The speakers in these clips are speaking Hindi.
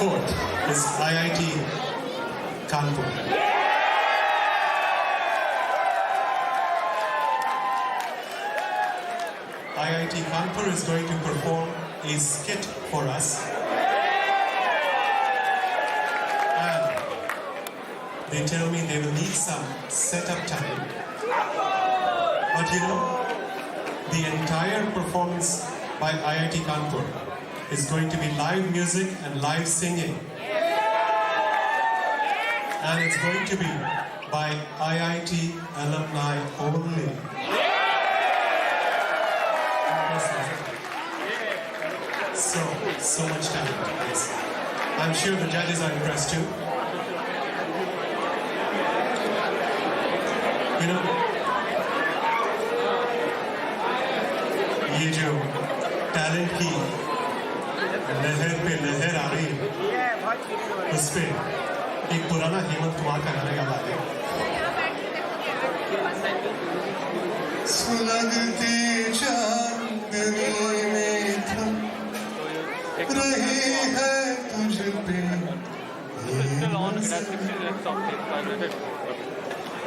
Fourth is IIT Kanpur. IIT Kanpur is going to perform a skit for us. And they tell me they will need some setup time. But you know, the entire performance by IIT Kanpur is going to be live music and live singing. And it's going to be by IIT alumni only. So much talent. Yes. I'm sure the judges are impressed too. You know, ये जो टैलेंट की लहर पे लहर आ रही है, उस पे एक पुराना हेमंत कुमार का गाना याद आ गया। सुलगती चांदनी में थम रही है तुझ पे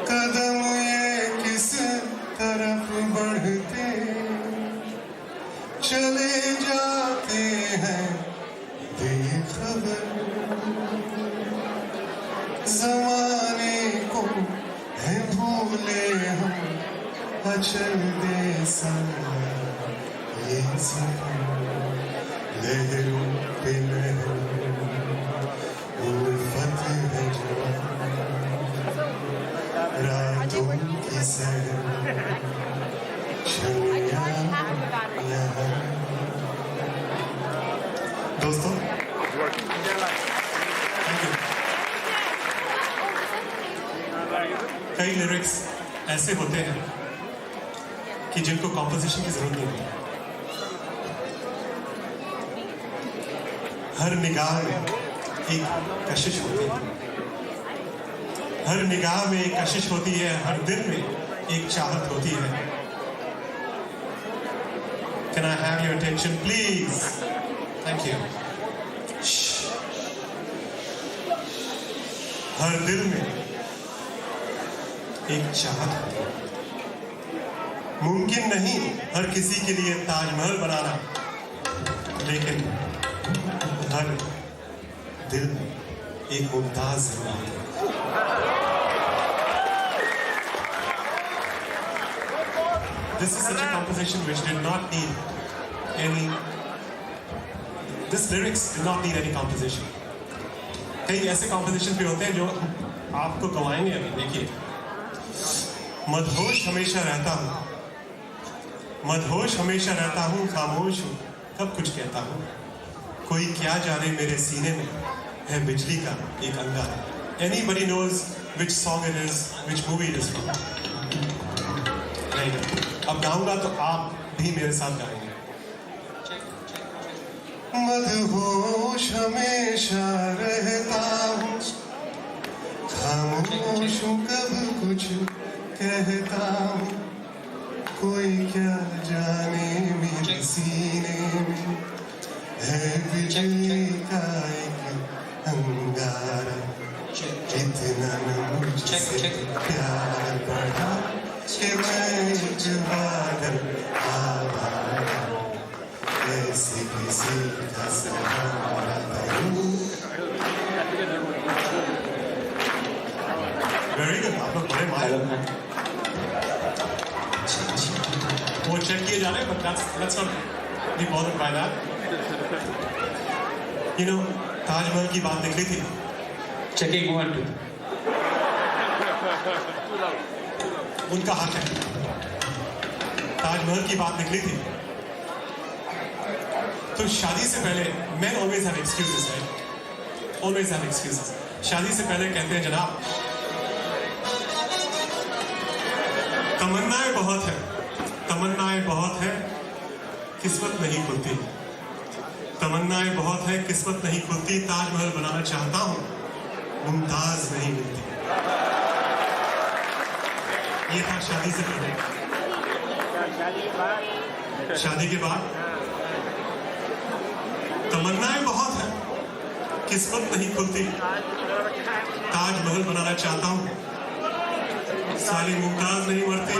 कदम ये किस तरफ बढ़ते चले जाते हैं बेखबर ज़माने को है भूले हम अचल दे सारा ये सफर लहरों पे लहरों उल्फत है जवान रातों की सहर छलियां यहाँ दोस्तों कई लिरिक्स ऐसे होते हैं कि जिनको कॉम्पोजिशन की जरूरत नहीं होती। हर निगाह में एक कशिश होती है, हर निगाह में एक कशिश होती है, हर दिल में एक चाहत होती है। Can I have your attention, please? Thank you. Shh. हर दिल में एक चाहत होती है। मुमकिन नहीं हर किसी के लिए ताजमहल बनाना, लेकिन हर दिल में एक मुमताज जरूर होती है। This is such a composition which did not need any. This lyrics did not need any composition. कई ऐसे composition भी होते हैं जो आपको गवाएंगे अभी। देखिए, मदहोश हमेशा रहता हूँ, मदहोश हमेशा रहता हूँ, खामोश हूँ, कब कुछ कहता हूँ। कोई क्या जाने मेरे सीने में है बिजली का एक अंगारा। Anybody knows which song it is, which movie it is from? नहीं, अब गाऊंगा तो आप भी मेरे साथ गाएंगे। मदहोश हमेशा रहता हूँ, खामोश हूँ, कब कुछ कहता हूँ। कोई क्या जाने मेरे सीने में है बिजली का एक अंगारा। इतना न मुझसे प्यार बढ़ा कि मैं जो बादल आवारा ऐसे किसी का सहारा करूं। Very good, आप लोग बड़े माहिर हैं। वो चेक किए जा रहे हैं, but let's not be bothered by that. You know, Taj Mahal की बात निकली थी। Checking 1 2. उनका हक है। ताजमहल की बात निकली थी तो शादी से पहले men always have excuses, right? Always have excuses. शादी से पहले कहते हैं जनाब तमन्नाएं बहुत है, तमन्नाएं बहुत है, किस्मत नहीं खुलती। तमन्नाएं बहुत है, किस्मत नहीं खुलती। ताजमहल बनाना चाहता हूँ, मुमताज नहीं मिलती। ये था शादी से पहले। शादी के बाद तमन्नाएं बहुत है, किस्मत नहीं खुलती। ताजमहल बनाना चाहता हूँ, साली मुमताज नहीं मरती।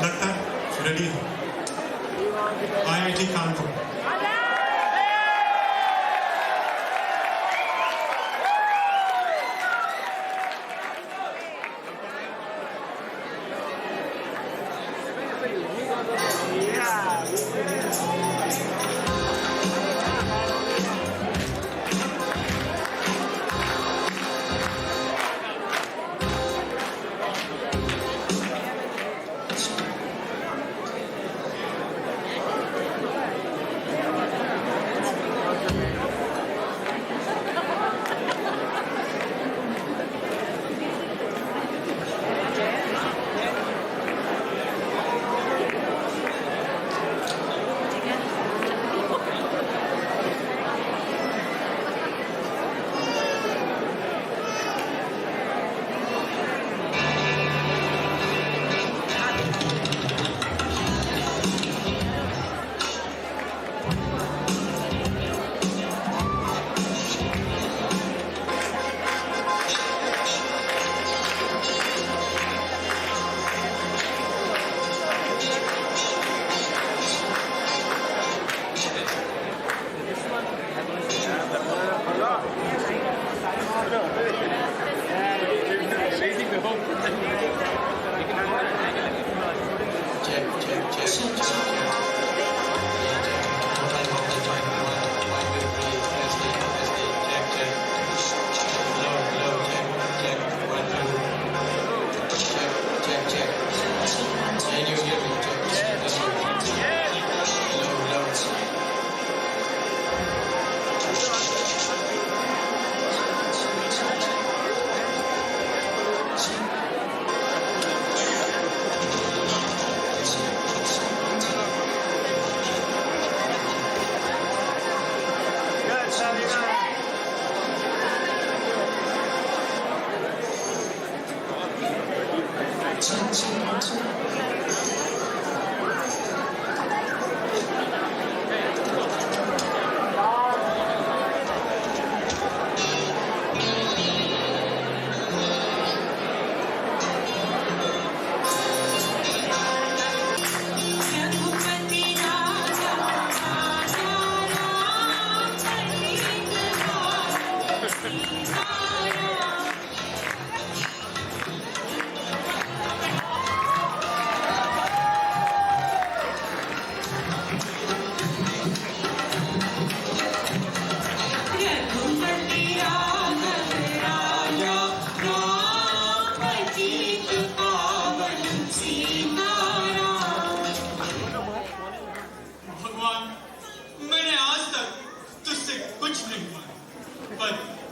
लगता है रेडी हो। IIT कानपुर।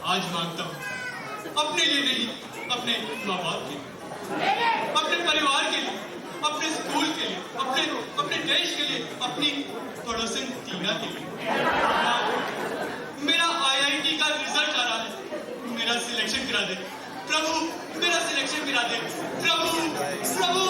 आज मांगता हूँ अपने लिए नहीं, अपने माँ बाप के लिए, अपने परिवार के लिए, अपने स्कूल के लिए, अपने देश के लिए, अपनी पड़ोसन टीना के लिए। मेरा IIT का रिजल्ट आ रहा है, मेरा सिलेक्शन करा दे प्रभु, मेरा सिलेक्शन करा दे प्रभु, प्रभु।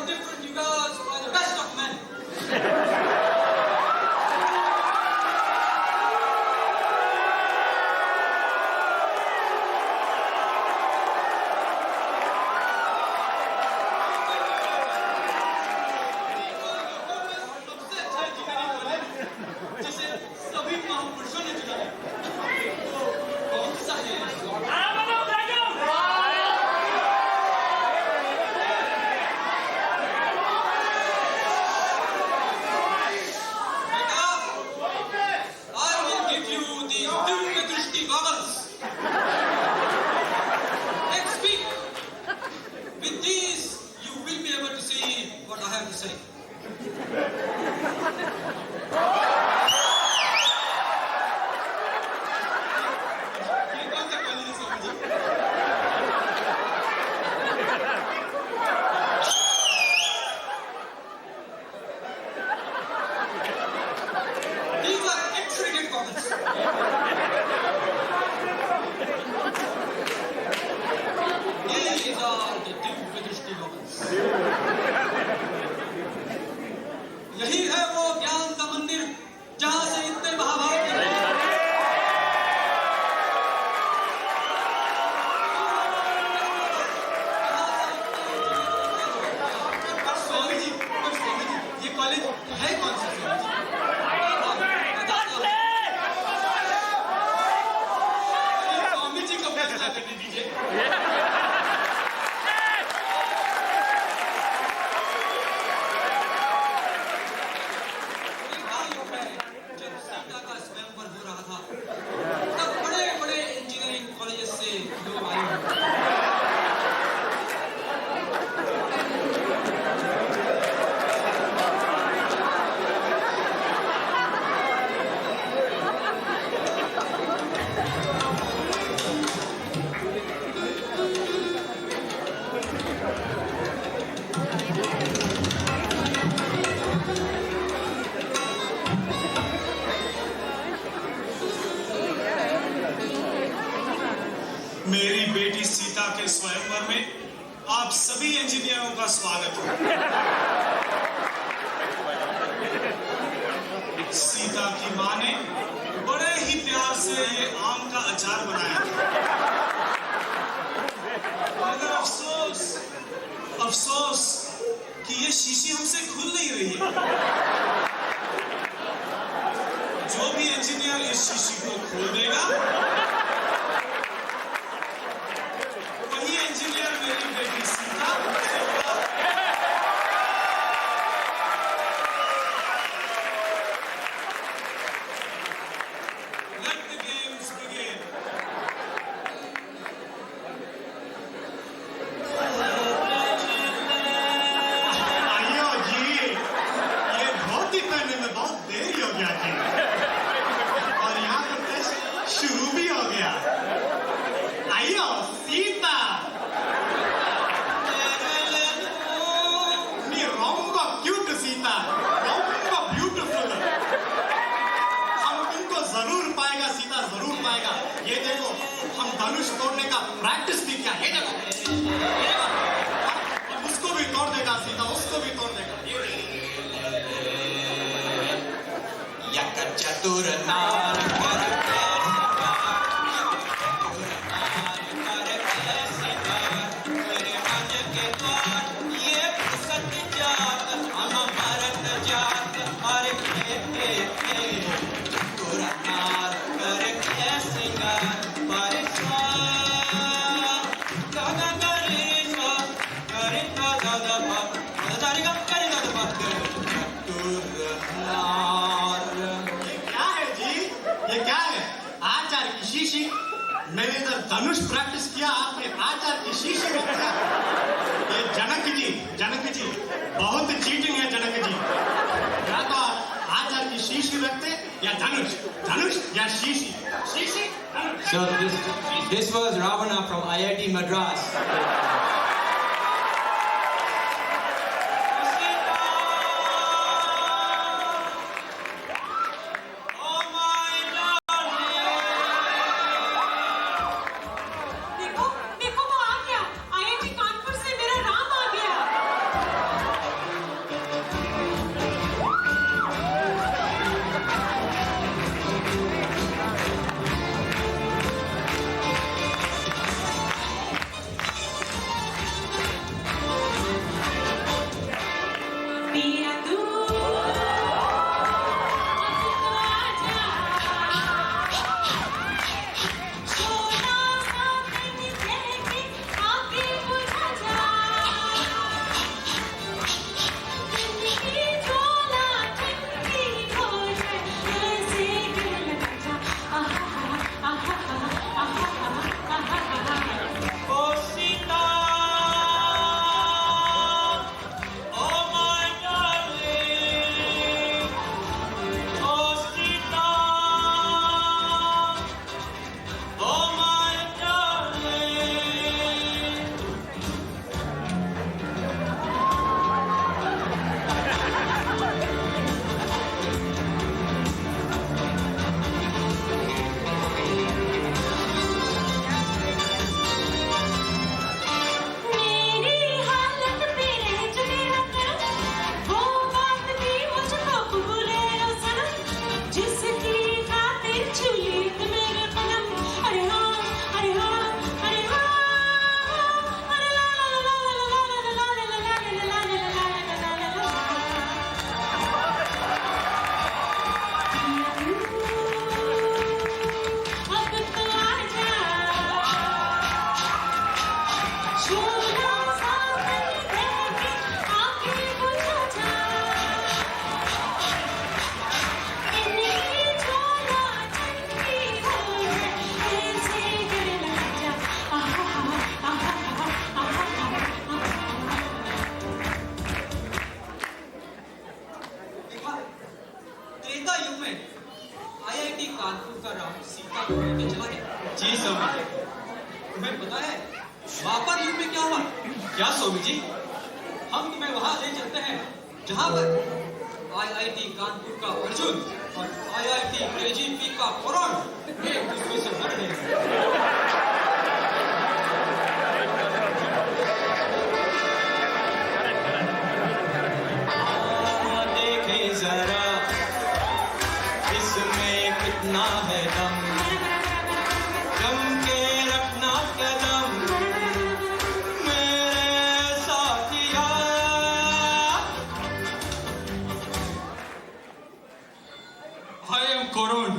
different. You guys are the best of men. सबसे अच्छा इंजीनियरिंग कॉलेज जिसे सभी महापुरुषों ने चुना है तो कौन सा है? I will give you these Divya Drishti goggles. Next week, with these, you will be able to see what I have to say. ये कौन सा कॉलेज है Swami ji? These are X-rated goggles. These are the Divya Drishti goggles. यही है वो ज्ञान का मंदिर जहां से इतने महाभारत स्वामी जी, ये कॉलेज है कौन सा स्वामी जी? स्वामी जी को फैसला करने दीजिए। जब सीता का स्वयंवर हो रहा था तब बड़े बड़े इंजीनियरिंग कॉलेज से लोग आए हुए। मेरी बेटी सीता के स्वयंवर में आप सभी इंजीनियरों का स्वागत है। सीता की मां ने बड़े ही प्यार से ये आम का अचार बनाया था। मगर अफसोस अफसोस कि ये शीशी हमसे खुल नहीं रही है। जो भी इंजीनियर इस शीशी को खोल देगा वही इंजीनियर मेरी बेटी सीता से होगा। Let the games begin. आइयो जी, ये धोती पहनने में बहुत देरी हो गया जी, और यहाँ पर टेस्ट शुरू भी हो गया। आइयो सीता, नी रोम्बा क्यूट सीता, रोम्बा ब्यूटीफुल। हम तुमको जरूर पाएगा सीता, जरूर पाएगा। ये देखो, हम धनुष तोड़ने का प्रैक्टिस भी किया। ये देखो, और उसको भी तोड़ देगा सीता, उसको भी तोड़ देगा। यक चतुर नार कर मेरे मन के द्वार ये सत्य जात हम भरत जात अरे चतुर नार कर सिंगार परसा गागा करे सा करे गागा गा दारी गा करे गा चतुर नार। क्या है जी, ये क्या है? आचार की शीशी। मैंने इधर धनुष प्रैक्टिस किया, आपने आचार की शीशी में किया। ये जनक जी बहुत चीटिंग है जनक जी। या तो आप आचार की शीशी रखते या धनुष, धनुष या शीशी, शीशी धनुष। So this was Ravana from IIT Madras. देखो देखो वो आ गया, आईआईटी कानपुर से मेरा राम आ गया। पिया तू Oh Sita, oh my darling, oh Sita, oh my darling. मेरी हालत पे रह चुके हो करम वो बात भी मुझको कबूल है ओ सनम जिसकी खातिर छुली थी मेरे कदम अरे हाँ अरे हाँ अरे हाँ अरे ला ला ला ला ला ला ला ला ला ला ला ला ला ला अब तो आजा छोड़ा सावन देके आके बुझा जा इन्हीं छोड़ा ठंडी हो ऐसे गिर लग जा आहा आहा देखा, त्रेता युग में आईआईटी कानपुर का राम सीता को लेके चला गया। जी स्वामी जी। तुम्हें पता है द्वापर युग में क्या हुआ? क्या स्वामी जी? हम तुम्हें वहां ले चलते हैं जहां पर आईआईटी कानपुर का अर्जुन और आईआईटी केजीपी का करण एक दूसरे से लड़ रहे हैं। देखे जरा इसमें कितना है दम, जम के रखना कदम मेरे साथिया। I am Karan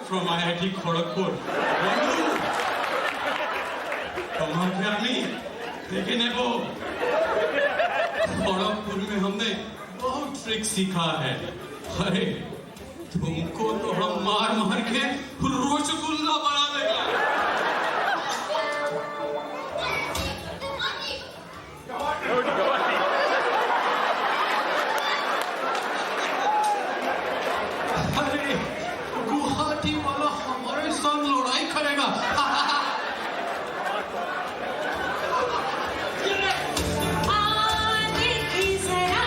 from IIT Kharagpur. Come on, Army. लेकिन है वो खड़गपुर में हमने बहुत ट्रिक सीखा है। अरे तुमको तो हम मार मार के रसगुल्ला बना देगा। अरे गुवाहाटी वाला हमारे संग लड़ाई करेगा। देखी जरा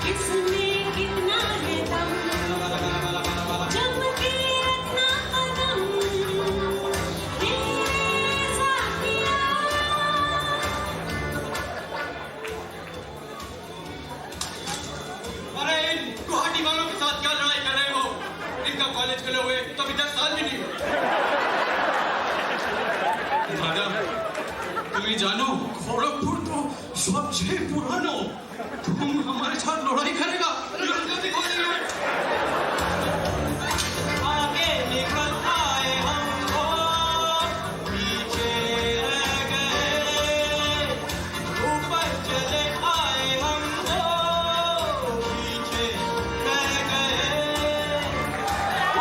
इसमें कितना है दम जम के रखना कदम मेरे साथिया अरे इन गुवाहाटी वालों के साथ क्या लड़ाई कर रहे हो? इनका कॉलेज खुले हुए तो अभी 10 साल भी नहीं हुए। मैडम, तुम्हें जानो खड़गपुर तो सबसे पुरानो। तुम हमारे साथ लड़ाई करेगा? जल्दी खोलिए। आगे निकल आए हम वो पीछे रह गए, ऊपर चले आए हम वो पीछे रह गए।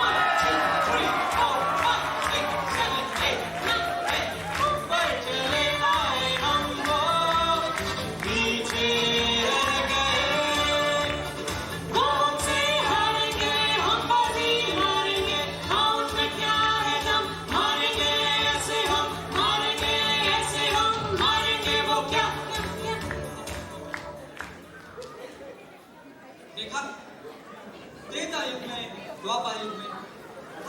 1 2 3 4 5 6 7 8 9 10 ऊपर चले आए हम वो पीछे रह गए। कौन से हारेंगे हम बाजी मारेंगे हाथ में क्या है दम मारेंगे ऐसे हम मारेंगे वो क्या देखा, त्रेता युग में द्वापर युग में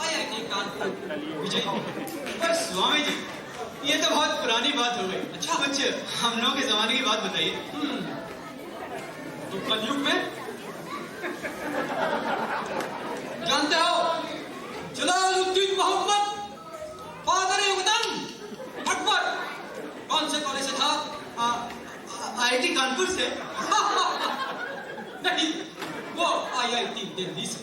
आईआईटी कानपुर विजय हुआ। पर स्वामी जी, ये तो बहुत पुरानी बात हो गई। अच्छा बच्चे, हम लोगों के जमाने की बात बताइए। तो कलयुग में जानते हो जलालुद्दीन मोहम्मद फादर वतन अकबर कौन से कॉलेज से था? आईआईटी कानपुर से। IIT दिल्ली से,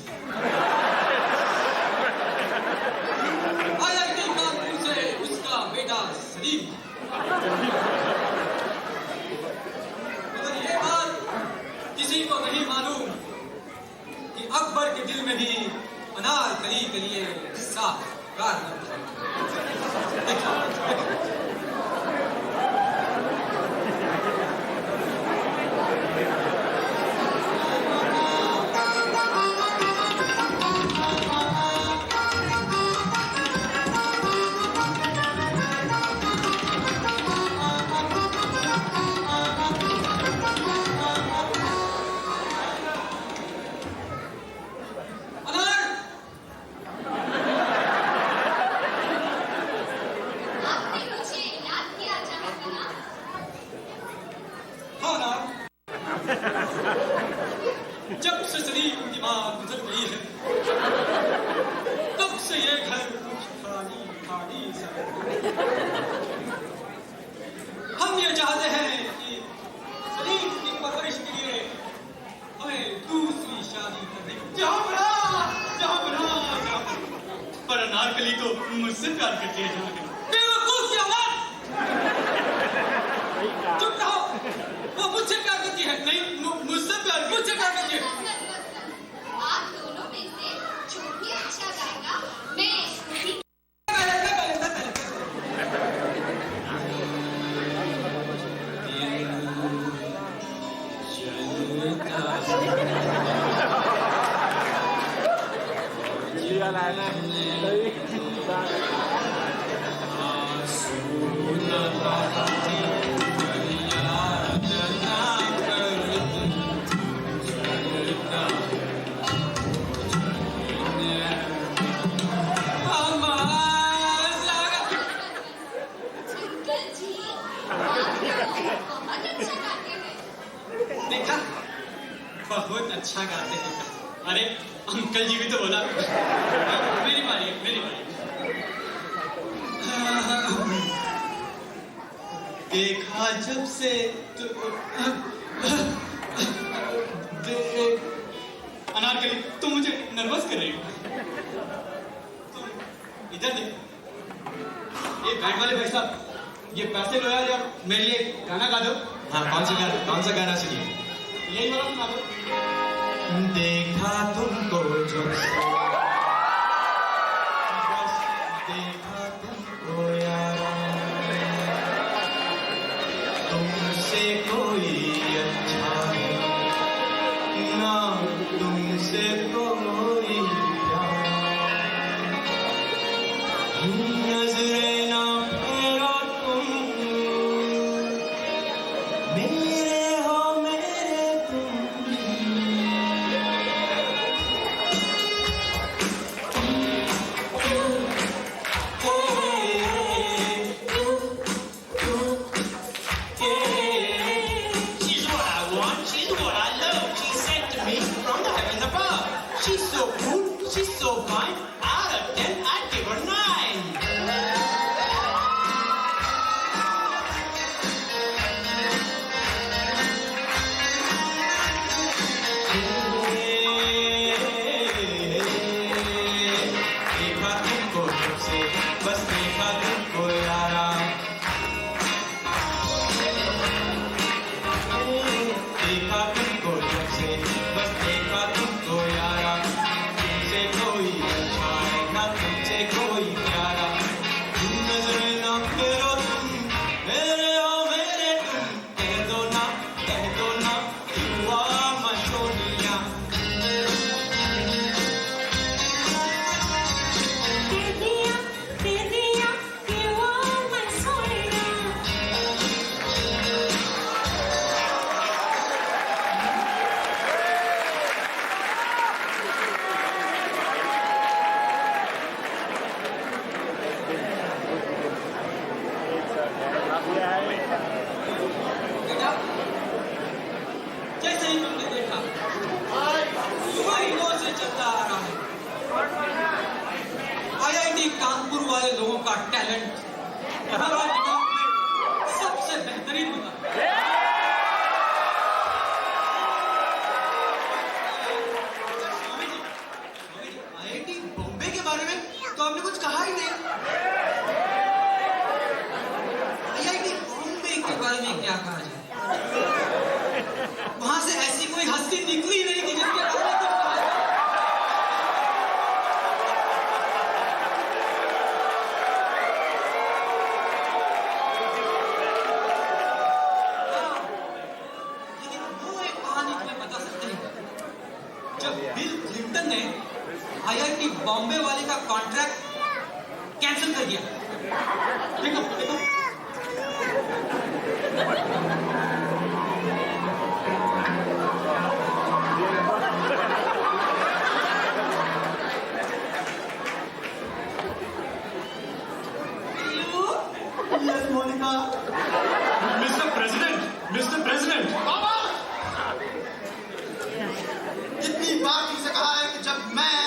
IIT कानपुर से उसका बेटा सलीम। मगर ये बात किसी को नहीं मालूम कि अकबर के दिल में भी अनारकली के लिए साफ प्यार था। देखो, देखो। जब से सलीम की मां गुजर गई है, तब से ये घर कुछ खाली खाली सा है। हम ये चाहते हैं कि सलीम की परवरिश के लिए हमें दूसरी शादी करनी। जहाँ बना पर अनारकली तो मुझसे प्यार करती है। बेवकूफ की औलाद! चुप रहो। वो मुझसे प्यार करती है। नहीं, मुझसे प्यार मुझसे प्यार करती है। आप दोनों में से जो भी अच्छा गाएगा मैं इसको भी अंकल जी बहुत अच्छा गाते हैं। देखा, बहुत अच्छा गाते हैं। अरे अंकल जी भी तो बोला। मेरी बारी है, मेरी बारी। देखा जब से तो अनारकली तुम मुझे नर्वस कर रही हो। तुम इधर देख। ये बैंड वाले भाई साहब, ये पैसे लो यार, मेरे लिए गाना गा दो। हाँ, कौन सा गाना सुनिए? यही वाला सुना दो। देखा तुमको जो बस देखा तुमको यारा, तुमसे कोई अच्छा ना, तुमसे कोई प्यारा, नजरे ना फेरो तुम, मेरे हो मेरे तुम। She's what I want, she's what I love. She sent to me from the heavens above. She's so cool, she's so fine. Out of 10, I'd give her 9. देखा तुमको जब से, बस देखा तुमको यारा, देखा तुमको जब से, बस देखा तुमको यारा, तुमसे कोई अच्छा है ना, तुमसे कोई प्यारा, नजर ना फेरो तुम, मेरे हो मेरे तुम, कह दो ना युवा मशोनिया। दे दिया कि वो मैं सोनिया। बेटा, जैसे ही तुमने देखा, वही दौर से चलता आ रहा है। IIT कानपुर वाले लोगों का टैलेंट हमारा डिपार्टमेंट सबसे बेहतरीन होता है। जब बिल क्लिंटन ने आईआईटी बॉम्बे वाले का कॉन्ट्रैक्ट कैंसिल कर दिया। देखो देखो यस मोनिका। मिस्टर प्रेसिडेंट, कितनी बार तुमसे कहा है कि जब मैं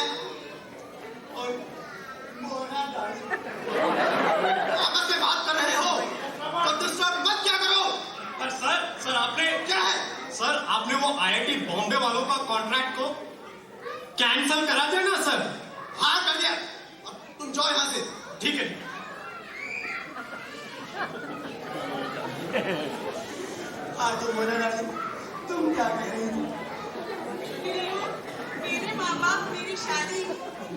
और मोना आपस में बात कर रहे हो तो डिस्टर्ब मत क्या करो। सर आपने क्या है? सर आपने वो आईआईटी बॉम्बे वालों का कॉन्ट्रैक्ट को कैंसिल करा दिया ना सर? हाँ कर दिया। अब तुम जाओ यहाँ से। ठीक है। हाँ तो मोना डार्लिंग, तुम क्या कह रही थी? मेरे माँ बाप मेरी शादी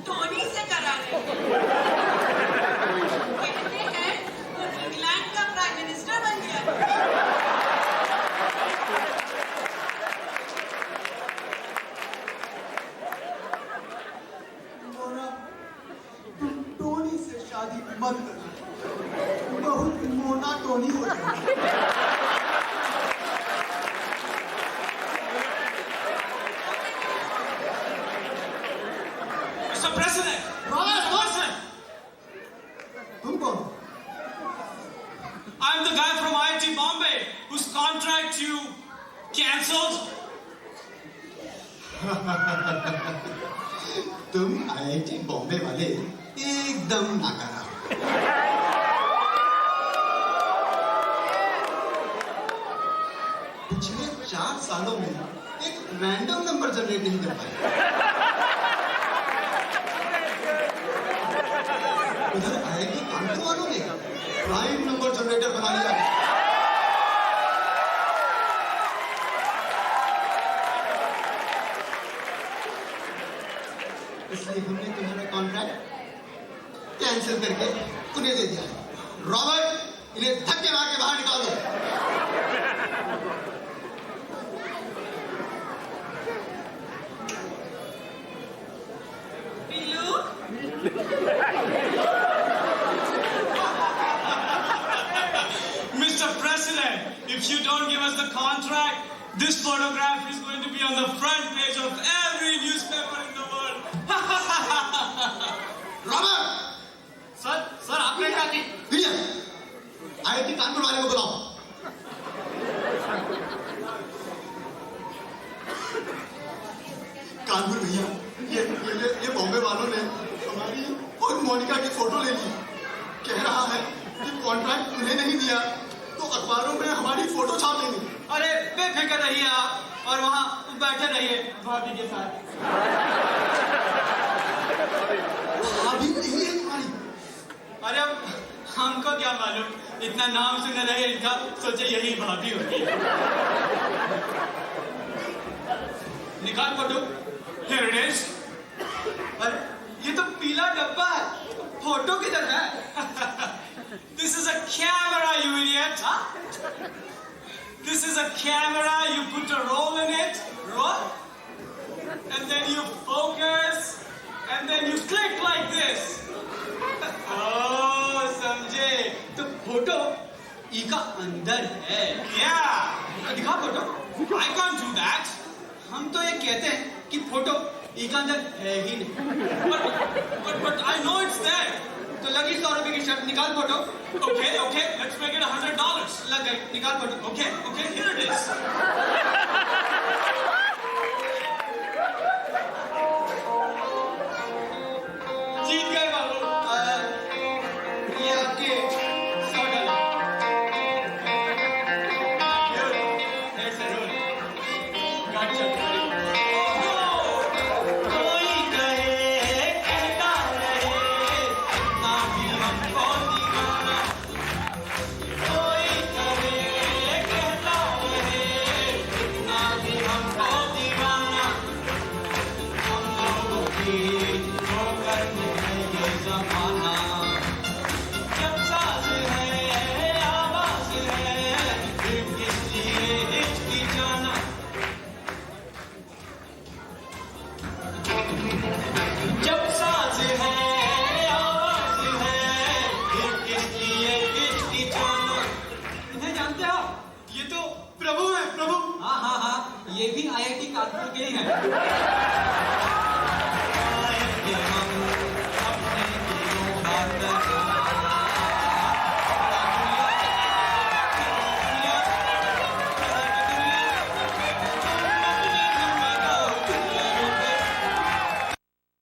टोनी से करा रहे हैं। कहते हैं वो इंग्लैंड का प्राइम मिनिस्टर बन गया। मोना, तुम टोनी से शादी मत करना, बहुत मोना टोनी हो जाएगा। मिस्टर प्रेसिडेंट, तुम कौन? I'm the guy from IIT Bombay whose contract you cancelled. तुम आईआईटी बॉम्बे वाले एकदम नाकारा हो। पिछले 4 सालों में एक रैंडम नंबर जनरेट नहीं कर पाए। उधर आईआईटी कानपुर वालों ने प्राइम नंबर जनरेटर बना लिया। इसलिए हमने तुम्हारा कॉन्ट्रैक्ट कैंसिल करके उन्हें दे दिया। रॉबर्ट, इन्हें धक्के मार के बाहर निकाल दो। Mr. President, if you don't give us the contract, this photograph is going to be on the front page of every newspaper in the world. Robert, sir आपने क्या की? भैया, आईआईटी कानपुर वाले को बुलाओ। कानपुर भैया, ये बॉम्बे वालों ने हमारी और मोनिका की फोटो ले ली। कह रहा है कि कॉन्ट्रैक्ट उन्हें नहीं दिया तो अखबारों में हमारी फोटो छाप देंगे। अरे बेफिक्र रहिए आप और वहाँ बैठे रहिए भाभी के साथ। अभी नहीं है तुम्हारी। अरे अब हमको क्या मालूम, इतना नाम सुन रहे इनका, सोचे यही भाभी होगी। निकाल फोटो। Here it is. अरे ये तो पीला डब्बा है, फोटो किधर है? This is a camera, you idiot. This is a camera. You put a roll in it, and then you focus, and then you click like this. ओह समझे, तो फोटो इका अंदर है। Yeah. दिखा photo. I can't do that. हम तो ये कहते हैं कि फोटो इका अंदर है ही नहीं। But I know it's there. तो लगी 100 रुपए की शर्ट, निकाल photo. Okay. Let's make it $100. लग गई, निकाल photo. Okay. Here it is. जीत गए बाबू। ये आपके $100। Here's the roll. Gotcha. कोई कहे कहता रहे ना भी हमको दीवाना, कोई कहे कहता रहे ना भी हमको दीवाना, हम लोगों की ठोकर है ये जमाना। जब साज है आवाज है फिर किस लिए हिचकिचाना। ये भी आईआईटी कानपुर के ही हैं।